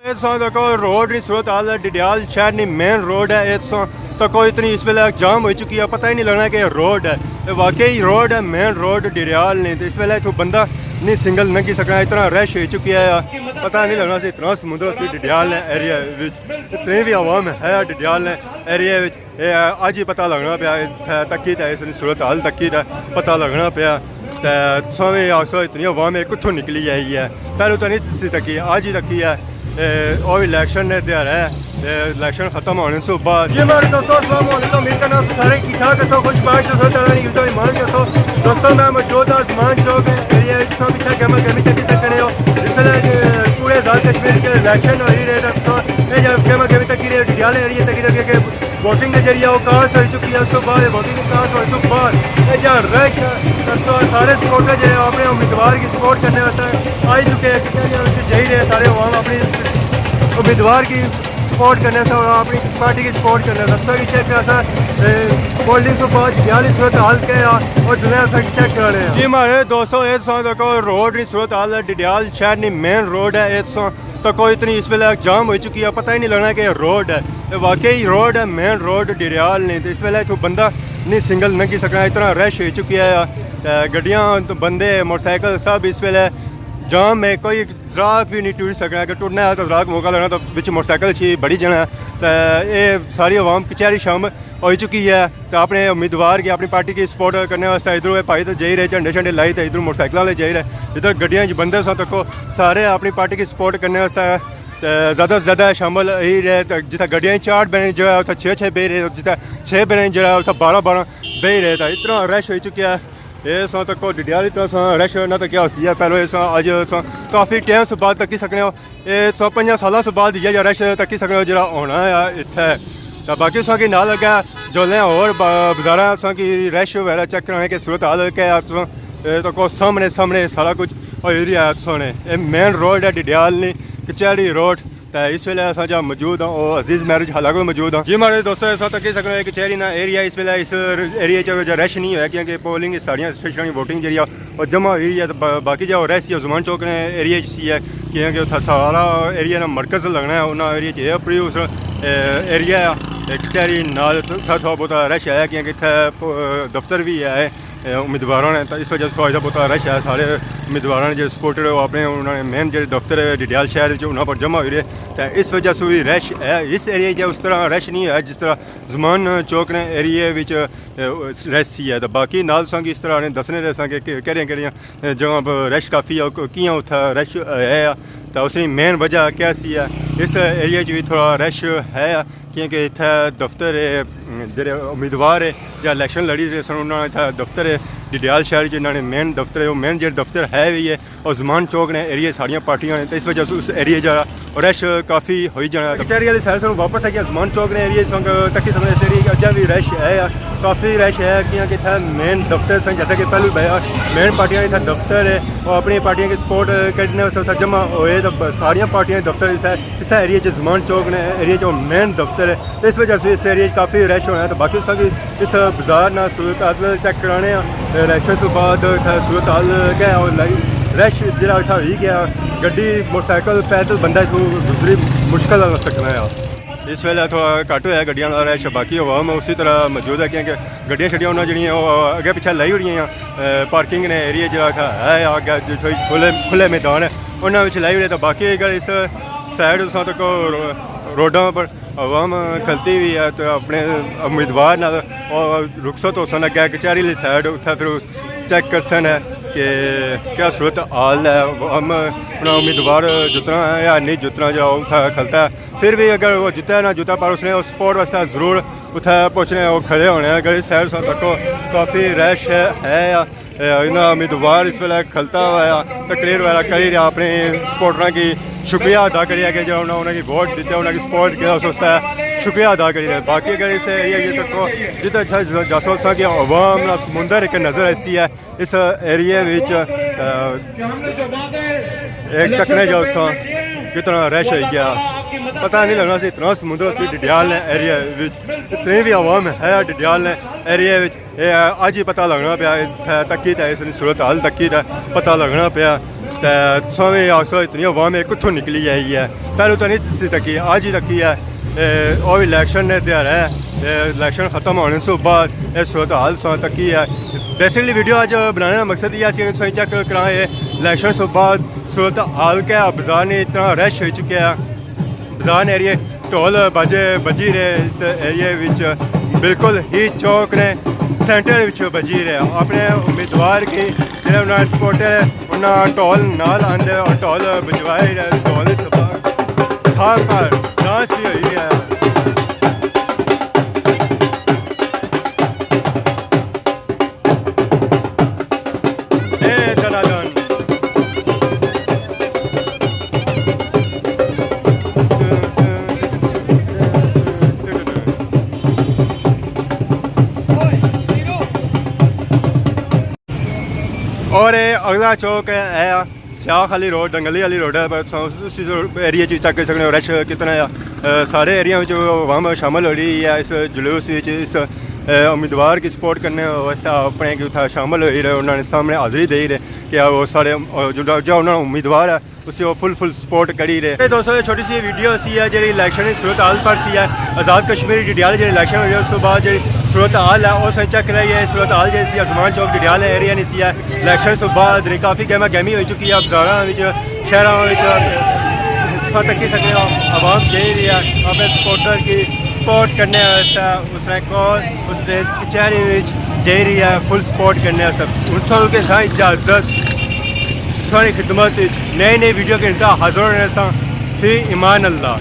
देखो रोड की सूरत हाल है। डिडियाल शहर की मेन रोड है। तो कोई इतनी इस वेले जाम हो चुकी है, पता ही नहीं लगना कि रोड है। वाकई रोड है, मेन रोड डिडियाल नहीं। तो इस वेले इतों बंदा नहीं सिंगल लंघी सकना, इतना रश हो चुकी है, पता नहीं लगना से इतना समुद्र से डिडियाल एरिया इतनी भी आवाम है डिडियाल एरिया। अज ही पता लगना पाया तकी तो इस सूरत हाल तकी तो पता लगना पाया। तो आखो इतनी आवाम कितों निकली आई है, पहले तो नहीं सी तकी, अज ही तकी है। और इलेक्शन ने ध्याड़ा है, इलेक्शन खत्म होने से बाद जी हमारे दोस्तों उम्मीद करना सारे ठीक ठाक है, खुश बाश ईमान दसो दोस्तों। मैं मौजूद हाँ आसमान चौक एरिया पीछे गमा गमी तक सकने हो। जिस पूरे आजाद कश्मीर के इलेक्शन हो रही है, गमा गमी तक डिडियाल एरिया तक के वोटिंग के जरिए कास्ट हो चुकी है। उस बाद वोटिंग कास्ट होने से बाद जहाँ रश सारे सपोर्टर जो अपने उम्मीदवार की सपोर्ट करने वास्ते आई चुके हैं। जाही रहे सारे आवाम अपनी उम्मीदवार की सपोर्ट करने से और अपनी पार्टी की सपोर्ट करने से चेक पोलिंग से बाद डिडियाल सूरत हाल के और जुले चेक कर रहे हैं जी हमारे दोस्तों। ये देखो रोड की सूरत हाल है। डिडियाल शहर की मेन रोड है। तो कोई इतनी इस वेले जाम हो चुकी है, पता ही नहीं लगना कि रोड है। वाकई रोड है, मेन रोड डिडियाल नहीं। तो इस वेले इतों बंदा नहीं सिंगल लंघी सकना, इतना रश हो चुकी है। गड्डियाँ तो बंदे मोटरसाइकिल सब इस वेले जाम में, कोई दराक भी नहीं टूट सकना। अगर टूटना है तो दराक मौका लगना, तो बिच मोटरसाइकिल छी बड़ी जना है। तो ये सारी आवाम कचहरी शाम हो चुकी है। तो अपने उम्मीदवार की अपनी पार्टी की सपोर्ट करने वास्ते इधरों भाई तो जाई रहे, झंडे शंडे लाई, तो इधर मोटरसाइकिल वाले जाई रहे, इधर गड्डियां बंदे सा तको सारे अपनी पार्टी की सपोर्ट करने वास्ते ज़्यादा से ज़्यादा शामिल ही रहे। जितना गड्डियाँ 4 बने जो है उतना 6 बह रहे, जितना 6 बने जो है उतना 12 बह रहे। तो इतना रश हो चुका है। ये सो तक डिडियाल इतना रश ना तो क्या हो है। पहले अज काफ़ी टाइम से बाद तकी सकने हो, ये 5 सालों से बाद यह रश तकी सकने हो जो होना है इतने। तो बाकी की ना लगा जोलें और बाजारा की रश वगैरह चेक कराने की सूरत हाल के तो को सामने सारा कुछ हो रही है। सोने ये मेन रोड है डिडियाल नी कचहरी रोड। तो इस वेले अस जहाँ मौजूद हाँ वो अजीज मैरिज हाल में मौजूद हाँ जी हमारे दोस्तों। इस तक सकते कचहरी ना एरिया इस वेले इस एरिया जो रश नहीं है, क्योंकि पोलिंग सारिया स्टेशन वोटिंग जी और जमा हुई है। तो बाकी जो रश जुमान चौक ने एरिया सी है, क्योंकि उतना सारा एरिया ना मरकज लगना है उन्होंने एरिया अपनी उस एरिया कचहरी नाल थोड़ा बहुत रश है, क्योंकि इतने दफ्तर भी है उम्मीदवारों ने। तो इस वजह से थोड़ा बहुत रश है। सारे उम्मीदवारों ने जो सपोर्टर वो अपने उन्होंने मेन जो दफ्तर है डिडियाल शहर जो उन्होंने पर जमा हो रहे। तो इस वजह से भी रश है। इस एरिया जो उस तरह रश नहीं है जिस तरह जमान चौक ने एरिया रश सी है। तो बाकी नाल संग इस तरह ने दसने रहे सा कि केड़ियां जगह पर रश काफ़ी है, कियां उत्थे रश है। तो उसकी मेन वजह क्या सी है, इस एरिया भी थोड़ा रश है, क्योंकि इतने दफ्तर जो उम्मीदवार है जो इलेक्शन लड़ी रहे सन उन्होंने इतना दफ्तर है डिडियाल शहर जिन्होंने मेन दफ्तर है, वो मेन जो दफ्तर है भी है और जमान चौक ने एरिया सारिया पार्टियां ने। तो इस वजह से उस एरिया जो रश काफ़ी हो जाना। कचहरी वाली साइड से वापस आ गया जमान चौक ने एरिया तकी समय इस एरिया अजा भी रश है, काफ़ी रश है, क्योंकि इतना मेन दफ्तर सन जैसे कि पहले भाया मेन पार्टियां इतना दफ्तर है और अपनी पार्टियों की सपोर्ट करने वास्ते जमा हुए। तो सारिया पार्टियां दफ्तर इस एरिया जमान चौक ने एरिया जो मेन दफ्तर है। तो इस वजह से इस एरिया काफ़ी रश होना है। तो बाकी सभी इस बाजार ना सूरत हाल चेक कराने इलेक्शन से बाद सूरत हाल क्या और रश जरा इतना हो गया, गड्डी मोटरसाइकिल पैदल बंदा इतों गुजरी मुश्किल लग सकना है। इस वेले थोड़ा घट होया गड्डियां का रश, बाकी आवाम उसी तरह मौजूद है, क्योंकि गड्डियां छड़ियां उन्होंने जी अगे पिछले लाई हुई पार्किंग ने एरिया जो है अगे खुले मैदान है उन्होंने लाई हुई। तो बाकी अगर इस साइड तक रोडों पर आवाम चलती भी है, तो अपने उम्मीदवार ना रुखसत हो सन अगे कचहरी वाली साइड उत्थे फिर चेक कर सन है कि क्या सूरत हाल है। हम अपना उम्मीदवार जितना है या नहीं जितना जो उत्थे खलता है, फिर भी अगर वो जीता ना जीता पर उसने उस स्पोर्ट वास्ते ज़रूर उत्थे पहुँचने वो खड़े होने। अगर इस साइड तक काफ़ी रश है इन्हें उम्मीदवार इस वेले खलता हुआ है, तकरीर वगैरह करी रहा अपने सपोर्टरों की शुक्रिया अदा करिए कि जो उन्होंने वोट दिते उन्होंने सपोर्ट किया उस वास्ते शुक्रिया अदा करिए। बाकी अगर इस एरिया तक जितना अच्छा जासो सा कि अवाम ना समुंदर एक नज़र ऐसी है इस एरिया एक चकने जो कितना रश हो गया, पता नहीं लगना से इतना समुद्र से डिडियाल एरिया इतनी भी आवाम है डिडियाल एरिया अज ही पता लगना पाया तकी तो इस सूरत हाल तकी तो पता लगना पाया। ते तुसें आखो इतनी अवाम कुत्थों निकली आई है, पहले तो नहीं सी तकी, अज ही तकी है। और इलैक्शन ने ध्याड़ा है, इलैक्शन ख़त्म होने से बाद सूरत हाल सौ तकी है। बेसिकली वीडियो अज बनाने का मकसद ये है कि चेक कराए इलैक्शन से बाद सूरत हाल क्या बाजार ने इतना रश हो चुके हैं, बाजार एरिए ढोल बाजे बजी रहे इस एरिए बिल्कुल ही चौक ने सेंटर बजी रहे। अपने उम्मीदवार की जो उन्होंने सपोर्टर है उन्होंने ढोल नाल आंदे और ढोल बजवाए रहे, ढोल खा कर डांस भी हुई है। और अगला चौक है सियाख अली रोड, दंगली अली रोड है। उस एरिए चेक कर सकते हो रश कितना है। सारे एरिया में अवाम शामिल हो रही है इस जुलूस, इस उम्मीदवार की सपोर्ट करने वास्ते अपने उत्थे शामिल हो रहे, उन्होंने सामने हाजिरी दे रहे कि वो सारे जो उन्होंने उम्मीदवार है उसे वो फुल सपोर्ट करी रहे। दोस्तों छोटी सी वीडियो सी है जी इलैक्शन सूरत हाल पर सी है। आज़ाद कश्मीर डिडियाल जो इलैक्शन हो उस तो बाद जी सूरत हाल है वो सही चेक रही है। सूरत हाल जी आसमान चौक डिडियाल एरिया नहीं सी है, इलैक्शन तो बाद काफ़ी गहमा गहमी हो चुकी है बाजारों शहरों तकी सकते हो। आवाम जा रही है अपने सपोर्टर की सपोर्ट करने वास्ते, उसने कौन उसने कचहरी जा रही है फुल सपोर्ट करने वास्ते के साथ इजाज़त सारी खिदमत नई वीडियो के हाजिर होने से फी ईमान अल्लाह।